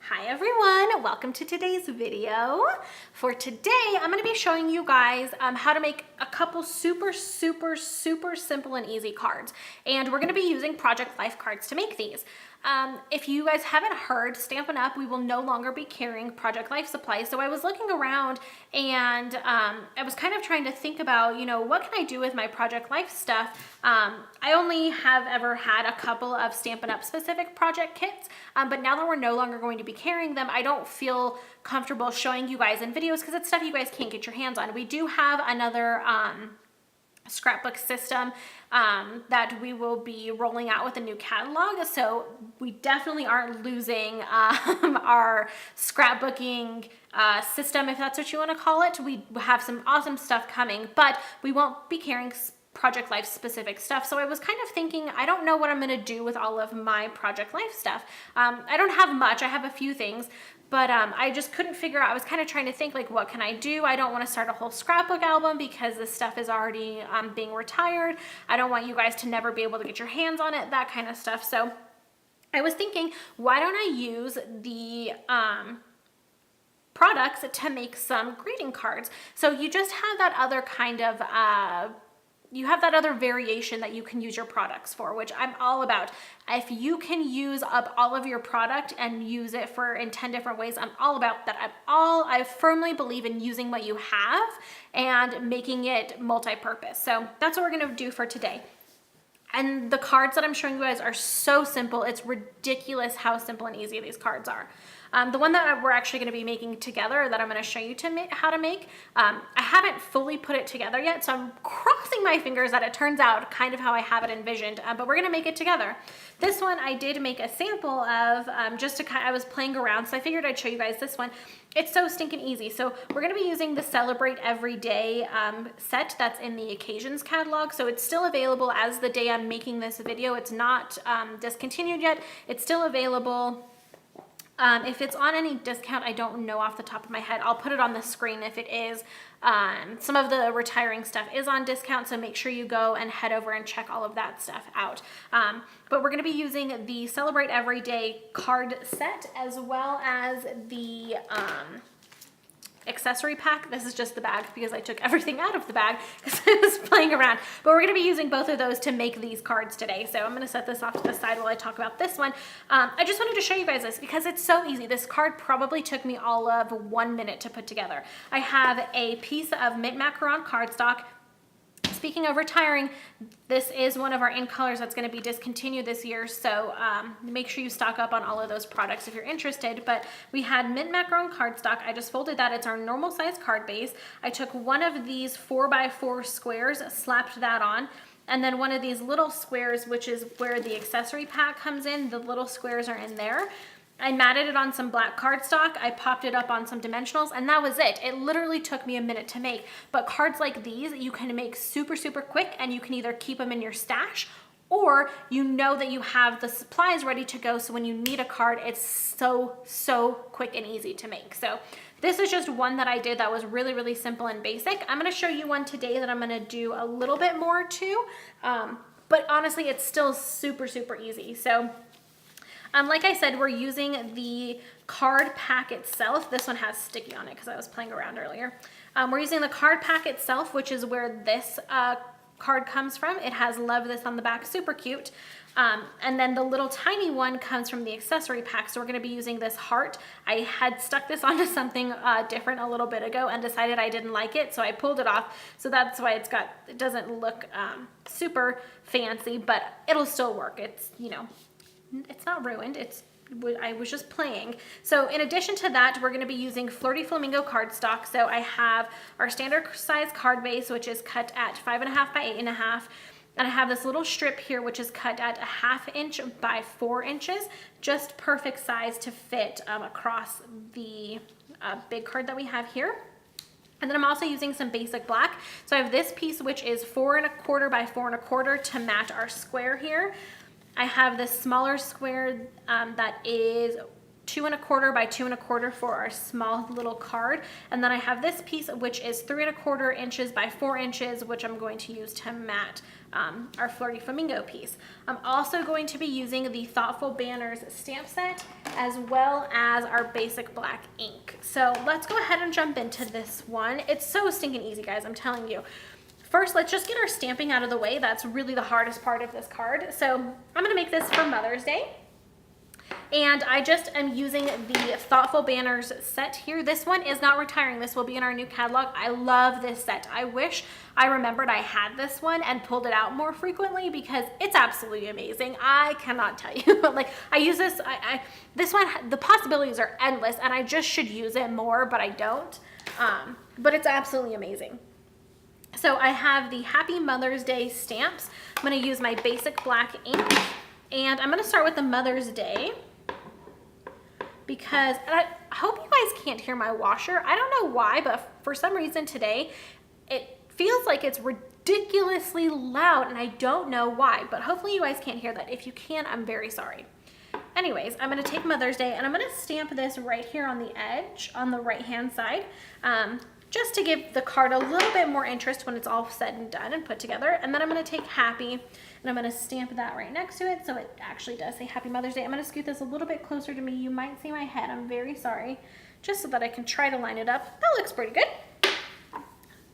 Hi everyone, welcome to today's video. For today, I'm going to be showing you guys how to make a couple super simple and easy cards. And we're going to be using Project Life cards to make these. If you guys haven't heard, Stampin' Up, we will no longer be carrying Project Life supplies. So I was looking around and I was kind of trying to think about, what can I do with my Project Life stuff? I only have ever had a couple of Stampin' Up specific project kits, but now that we're no longer going to be carrying them, I don't feel comfortable showing you guys in videos because it's stuff you guys can't get your hands on. We do have another scrapbook system that we will be rolling out with a new catalog, so we definitely aren't losing our scrapbooking system, if that's what you want to call it. We have some awesome stuff coming, but we won't be carrying Project Life specific stuff. So I was kind of thinking, I don't know what I'm going to do with all of my Project Life stuff. I don't have much. I have a few things, but I just couldn't figure out. I was kind of trying to think, like, what can I do? I don't want to start a whole scrapbook album because this stuff is already being retired. I don't want you guys to never be able to get your hands on it, that kind of stuff. So I was thinking, why don't I use the products to make some greeting cards? So you just have that other kind of you have that other variation that you can use your products for, which I'm all about. If you can use up all of your product and use it in 10 different ways, I'm all about that. I firmly believe in using what you have and making it multi-purpose. So that's what we're gonna do for today. And the cards that I'm showing you guys are so simple. It's ridiculous how simple and easy these cards are. The one that we're actually going to be making together, that I'm going to show you how to make, I haven't fully put it together yet, so I'm crossing my fingers that it turns out kind of how I have it envisioned, but we're going to make it together. This one I did make a sample of I was playing around, so I figured I'd show you guys this one. It's so stinking easy. So we're going to be using the Celebrate Everyday set that's in the Occasions catalog. So it's still available as the day I'm making this video. It's not discontinued yet. It's still available. If it's on any discount, I don't know off the top of my head. I'll put it on the screen if it is. Some of the retiring stuff is on discount, so make sure you go and head over and check all of that stuff out. But we're going to be using the Celebrate Everyday card set as well as the accessory pack. This is just the bag because I took everything out of the bag because I was playing around. But we're going to be using both of those to make these cards today. So I'm going to set this off to the side while I talk about this one. I just wanted to show you guys this because it's so easy. This card probably took me all of 1 minute to put together. I have a piece of mint macaron cardstock. Speaking of retiring, this is one of our in colors that's going to be discontinued this year, so make sure you stock up on all of those products if you're interested. But we had mint macaron cardstock. I just folded that. It's our normal size card base. I took one of these 4x4 squares, slapped that on, and then one of these little squares, which is where the accessory pack comes in. The little squares are in there. I matted it on some black cardstock, I popped it up on some dimensionals, and that was it. It literally took me a minute to make. But cards like these, you can make super quick, and you can either keep them in your stash, or you know that you have the supplies ready to go, so when you need a card, it's so quick and easy to make. So this is just one that I did that was really simple and basic. I'm gonna show you one today that I'm gonna do a little bit more to, but honestly, it's still super easy. So like I said, we're using the card pack itself. This one has sticky on it because I was playing around earlier. We're using the card pack itself, which is where this card comes from. It has Love This on the back, super cute. And then the little tiny one comes from the accessory pack. So we're going to be using this heart. I had stuck this onto something different a little bit ago and decided I didn't like it, so I pulled it off. So that's why it doesn't look super fancy, but it'll still work. It's, it's not ruined. I was just playing. So in addition to that, we're going to be using Flirty Flamingo cardstock. So I have our standard size card base, which is cut at 5.5 by 8.5. And I have this little strip here, which is cut at 1/2 inch by 4 inches, just perfect size to fit across the big card that we have here. And then I'm also using some basic black. So I have this piece, which is 4.25 by 4.25 to match our square here. I have this smaller square that is 2 1/4 by 2 1/4 for our small little card. And then I have this piece, which is 3 1/4 inches by 4 inches, which I'm going to use to mat our Flirty Flamingo piece. I'm also going to be using the Thoughtful Banners stamp set, as well as our basic black ink. So let's go ahead and jump into this one. It's so stinking easy, guys, I'm telling you. First, let's just get our stamping out of the way. That's really the hardest part of this card. So I'm gonna make this for Mother's Day. And I just am using the Thoughtful Banners set here. This one is not retiring. This will be in our new catalog. I love this set. I wish I remembered I had this one and pulled it out more frequently because it's absolutely amazing. I cannot tell you. Like, I use this, this one, the possibilities are endless and I just should use it more, but I don't. But it's absolutely amazing. So I have the Happy Mother's Day stamps. I'm gonna use my basic black ink. And I'm gonna start with the Mother's Day because I hope you guys can't hear my washer. I don't know why, but for some reason today, it feels like it's ridiculously loud and I don't know why, but hopefully you guys can't hear that. If you can, I'm very sorry. Anyways, I'm gonna take Mother's Day and I'm gonna stamp this right here on the edge, on the right-hand side, just to give the card a little bit more interest when it's all said and done and put together. And then I'm gonna take Happy and I'm gonna stamp that right next to it so it actually does say Happy Mother's Day. I'm gonna scoot this a little bit closer to me. You might see my head, I'm very sorry, just so that I can try to line it up. That looks pretty good.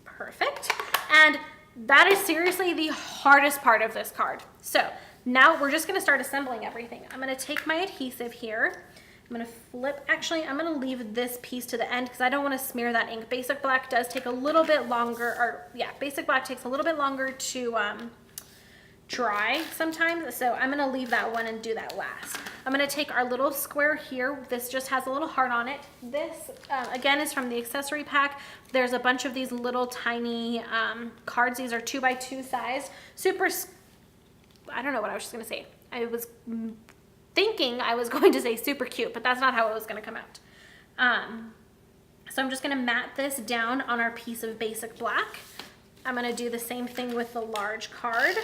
Perfect. And that is seriously the hardest part of this card. So now we're just gonna start assembling everything. I'm gonna take my adhesive here. I'm gonna flip, actually, I'm gonna leave this piece to the end because I don't wanna smear that ink. Basic black does take a little bit longer, or yeah, basic black takes a little bit longer to dry sometimes. So I'm gonna leave that one and do that last. I'm gonna take our little square here. This just has a little heart on it. This, again, is from the accessory pack. There's a bunch of these little tiny cards. These are 2 by 2 size. Super, I don't know what I was just gonna say. I was thinking I was going to say super cute, but that's not how it was going to come out. So I'm just going to mat this down on our piece of basic black. I'm going to do the same thing with the large card.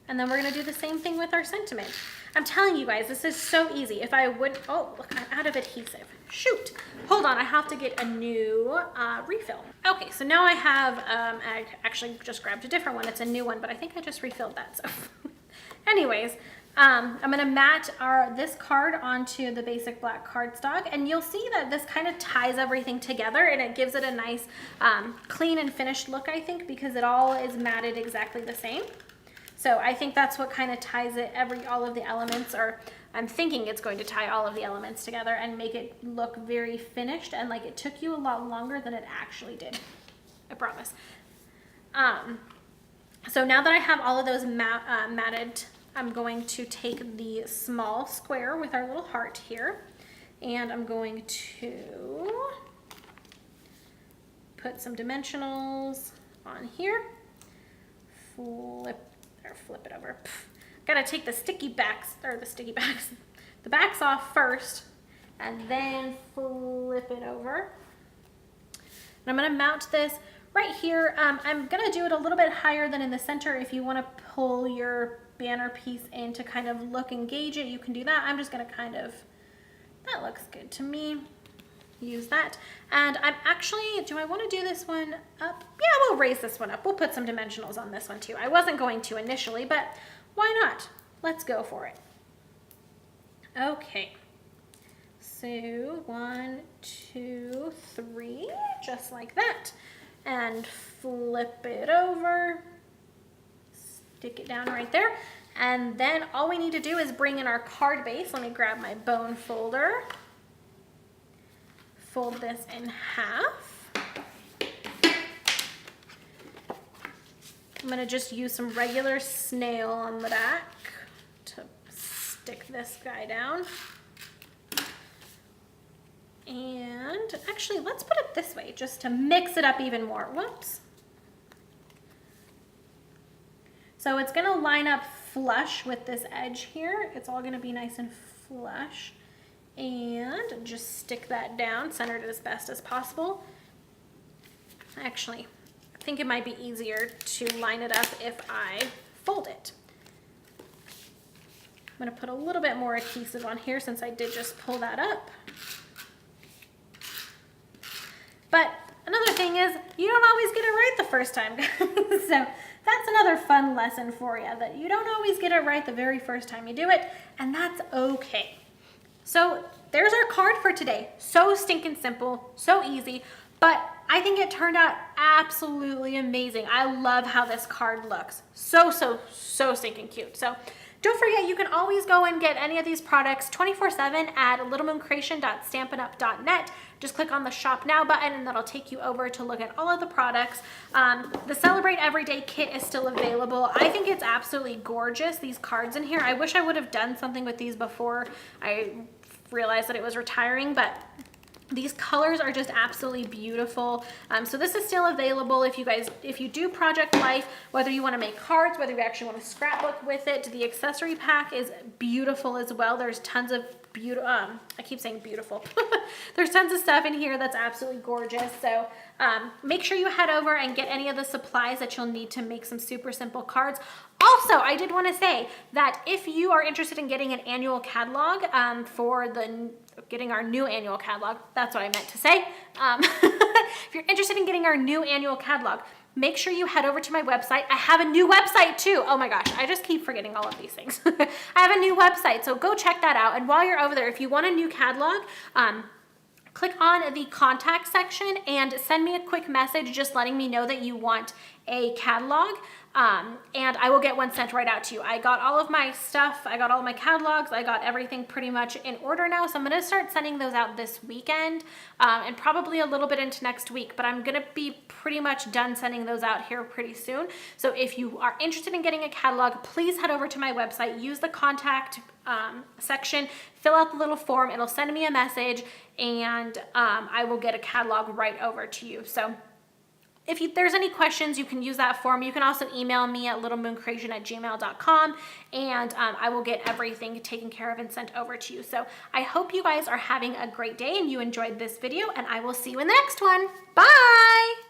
And then we're going to do the same thing with our sentiment. I'm telling you guys, this is so easy. If I would, oh, look, I'm out of adhesive. Shoot. Hold on, I have to get a new refill. Okay, so now I have, I actually just grabbed a different one. It's a new one, but I think I just refilled that. So anyways, I'm gonna mat this card onto the basic black cardstock, and you'll see that this kind of ties everything together and it gives it a nice clean and finished look, I think, because it all is matted exactly the same. So I think that's what kind of ties it, all of the elements, or I'm thinking it's going to tie all of the elements together and make it look very finished and like it took you a lot longer than it actually did. I promise. So now that I have all of those matted, I'm going to take the small square with our little heart here, and I'm going to put some dimensionals on here. Flip it over. Gotta take the the backs off first, and then flip it over. And I'm gonna mount this right here. I'm gonna do it a little bit higher than in the center. If you wanna pull your banner piece in to kind of look and gauge it, you can do that. I'm just gonna kind of, that looks good to me. Use that. And I'm actually, do I want to do this one up? Yeah, we'll raise this one up. We'll put some dimensionals on this one too. I wasn't going to initially, but why not? Let's go for it. Okay. So 1, 2, 3, just like that. And flip it over. Stick it down right there. And then all we need to do is bring in our card base. Let me grab my bone folder. Fold this in half. I'm gonna just use some regular snail on the back to stick this guy down. And actually, let's put it this way just to mix it up even more. Whoops. So it's gonna line up flush with this edge here. It's all gonna be nice and flush. And just stick that down, center it as best as possible. Actually, I think it might be easier to line it up if I fold it. I'm gonna put a little bit more adhesive on here since I did just pull that up. But another thing is, you don't always get it right the first time, guys. So that's another fun lesson for you, that you don't always get it right the very first time you do it, and that's okay. So there's our card for today. So stinking simple, so easy, but I think it turned out absolutely amazing. I love how this card looks. So stinking cute. So don't forget, you can always go and get any of these products 24/7 at littlemooncreation.stampinup.net. Just click on the Shop Now button and that'll take you over to look at all of the products. The Celebrate Everyday kit is still available. I think it's absolutely gorgeous, these cards in here. I wish I would have done something with these before I realized that it was retiring, but these colors are just absolutely beautiful. So this is still available if you do Project Life, whether you want to make cards, whether you actually want to scrapbook with it. The accessory pack is beautiful as well. There's tons of beautiful, I keep saying beautiful. There's tons of stuff in here that's absolutely gorgeous. So make sure you head over and get any of the supplies that you'll need to make some super simple cards. Also, I did want to say that if you are interested in getting an annual catalog getting our new annual catalog, that's what I meant to say. If you're interested in getting our new annual catalog, make sure you head over to my website. I have a new website too. Oh my gosh, I just keep forgetting all of these things. I have a new website, so go check that out. And while you're over there, if you want a new catalog, click on the contact section and send me a quick message just letting me know that you want a catalog, and I will get one sent right out to you. I got all of my stuff, I got all of my catalogs, I got everything pretty much in order now, so I'm gonna start sending those out this weekend, and probably a little bit into next week, but I'm gonna be pretty much done sending those out here pretty soon. So if you are interested in getting a catalog, please head over to my website, use the contact section, fill out the little form, it'll send me a message, and I will get a catalog right over to you. So if there's any questions, you can use that form. You can also email me at littlemooncreation@gmail.com, and I will get everything taken care of and sent over to you. So I hope you guys are having a great day and you enjoyed this video, and I will see you in the next one. Bye!